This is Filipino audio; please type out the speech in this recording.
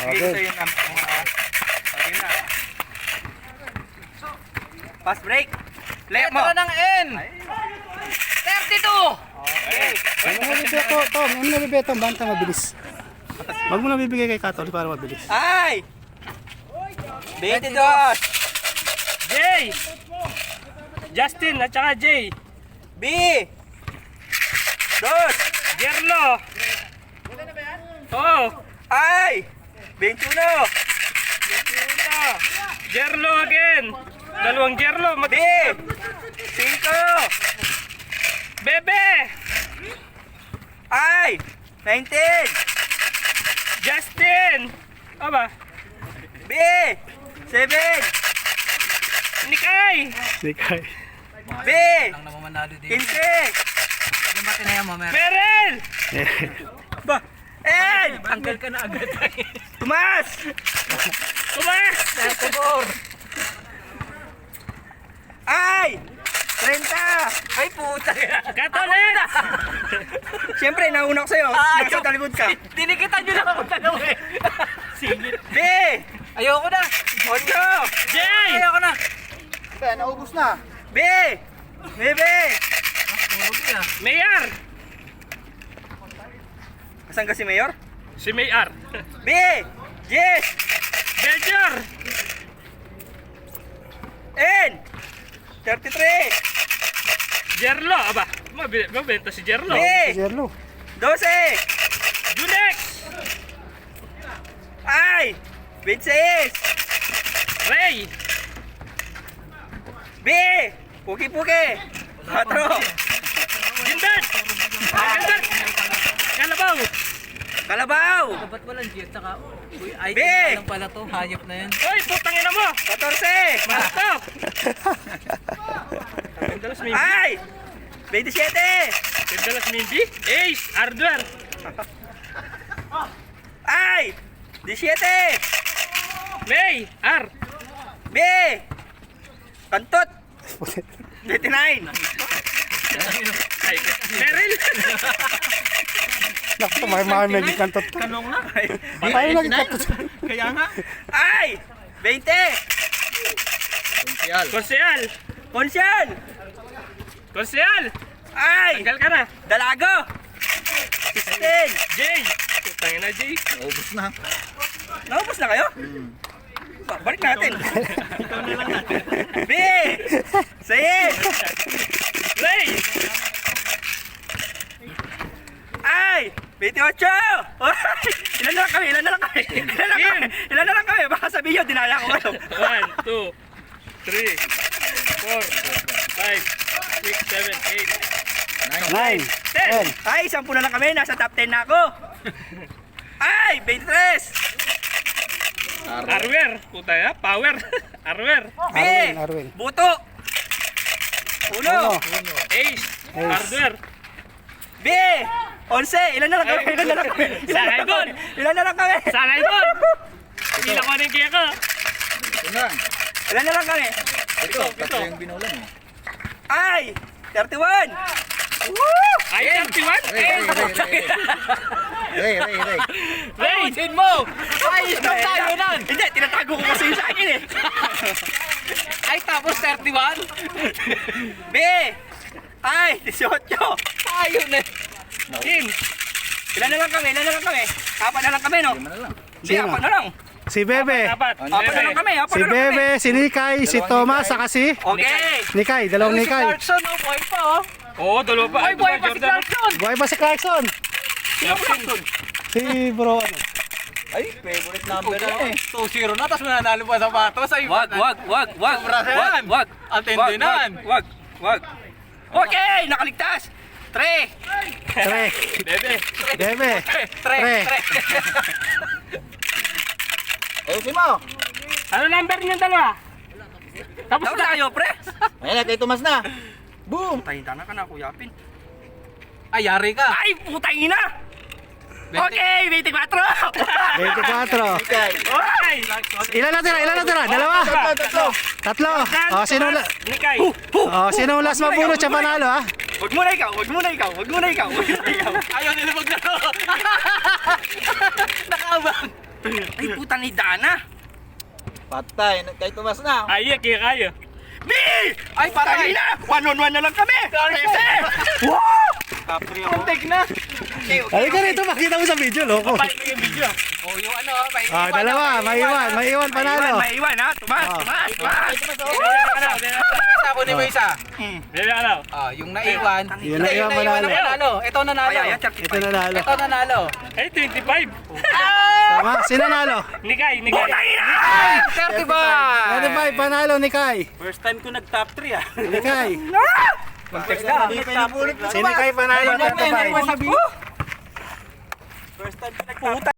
Okay. So yun ang okay na. Fast break. Play mo. Letra ng N. 32. Okay. Ano mo Beto, Tom? Ano mo Beto? Banta mabilis. Wag mo na bibigay kay Katol para mabilis. Ay! 22! J. Justin at saka J. B! Dos! Jerlo. Oh. Ay! 21! Jerlo again. Dalawang Jerlo. B! 5! Bebe. Ay! 19! Justin. Aba. B! 7! Nikay. Sikay. B! Ang namamanalo din. 15! Lumati na yan, mamaya. Perel. Ba! N! Tanggal ka na agad. Tumas! Tumas. Ay! 30! Ay, puta. Katolit. Siyempre, nauna ko sa'yo. Nasa talikod ka. Dinikitan nyo lang ako dalawa eh. Singit. B! Ayoko na. 8! J. Ayoko na. Kaya naubos na. B! 9! Mayor. Asan ka si Mayor? Si Mayor. B! Yes! Major. N! 33! Jerlo. Aba. Mabenta si Jerlo. B! Jerlo. 12! Junex. I! 26! Ray. B! Puki-puki! 4! Gilbert. Gilbert. Kalabaw. Kalabaw! Ba't walang G at saka ay B! lang pala to, hayop na yan. Hoy, putang ina mo. 14! Basta. Dalas Mindy. I! 27! Dalas Mindy. Ace. Ardwer. I! 17! May. R. B! Kantot! 29! Ay, Meryl. Naku, may mga naging kantot to. Kanong na. Tayo naging kantot. Kaya nga. I! 20! Konsyal. Konsyal! Konsyal. I! Tanggal ka na. Dalago! 16! J. Putang ina, J. Ubus na. Naubos na kayo? Balik natin. B! 6! Ray. I! 28! Oy! Ilan na lang kami? Ilan na lang kami? Ilan na lang kami? Ilan na lang kami? Baka sabihin nyo, dinala ko kayo. 1, 2, 3, 4, 5, 6, 7, 9. 8, 10. Ay, 10 na lang kami. Nasa top 10 na ako. Ay! 23! Arwer. Puta ya. Power. Arwer. B! Arwin. Buto! 1! Ace. Hardware. B! 11! Ilan na lang kami? Ilan na lang kami? Ilan na lang kami? Ilan na lang kami? Sanay doon. Hindi lang ko na yung kaya ko. Ilan na lang kami? Ito, tatlo yung binulan eh. Ay! 31! Ay, 31. Ray. Ray. Ayusin mo! Ayos na tayo nun! Hindi, tinatago ko kasi yung sa akin eh. Ay, tapos 31? B! Ay! 18! Tayo na! Kim. Ilan na lang kami? Ilan na lang kami? Apat na lang kami, no? Hindi, Sino? apat na lang. Si Bebe. Dapat. Apat na lang kami, apat Si na lang kami. Bebe, si Nikay, si Thomas, saka si Okay! Nikay. Dalawang Si Nikay. Clarkson, oh, boy pa oh! Oo, dalawa pa. Boy, boy pa si Clarkson! Buhay ba si Clarkson? Si bro, ano? Ay, favorite number na eh. 2-0 na, tapos mananalo pa sa patos. Ay, Wag! Atendinan. Wag! Okay! Nakaligtas! 3! Tre. Bebe. Bebe. Tre. Ayusin mo! Ano number niyan dalawa? Tapos Tapos na kayo, pre! Ayan na, kay Tomas na. Boom! Tahinta na ka na, kuyapin. Ay, yari ka. Ay, putang ina! Okay, 24! 24. Okay! Ilan na tira? Ilan na tira? Dalawa? Tatlo. Tatlo. Oh, sino Nikay. sinong last mabunot siya panalo, ha? Wag muna ikaw, wag muna ikaw, wag muna ikaw, wag muna ikaw. Ayaw nila maglaro. Nakaabang. Ay, puta ni Dana. Patay, kay Tomas na. Ay, kaya. B! Ay, patay na! 1-on-1 na lang kami! Kasi! Wow! Capri ako. Muntik na. Halika rito, makita mo sa video, loko. Balik mo yung video. Oh, yung ano, may Ah, dalawa, may iwan, panalo. May iwan ha, Tumas! Sabo ni mo isa. Dali ka lang. Ah, yung naiwan. Yung naiwan panalo. Panalo. Ito nanalo. Ay, ay, Ito nanalo. Ito nanalo. Ay, 25. Tama, sinanalo. Nikay. 35. 35, panalo ni Kai. First time ko nag-top 3 ah. Ni Kai. Context na. Si ni Kai panalo, 35. First time ko nag-top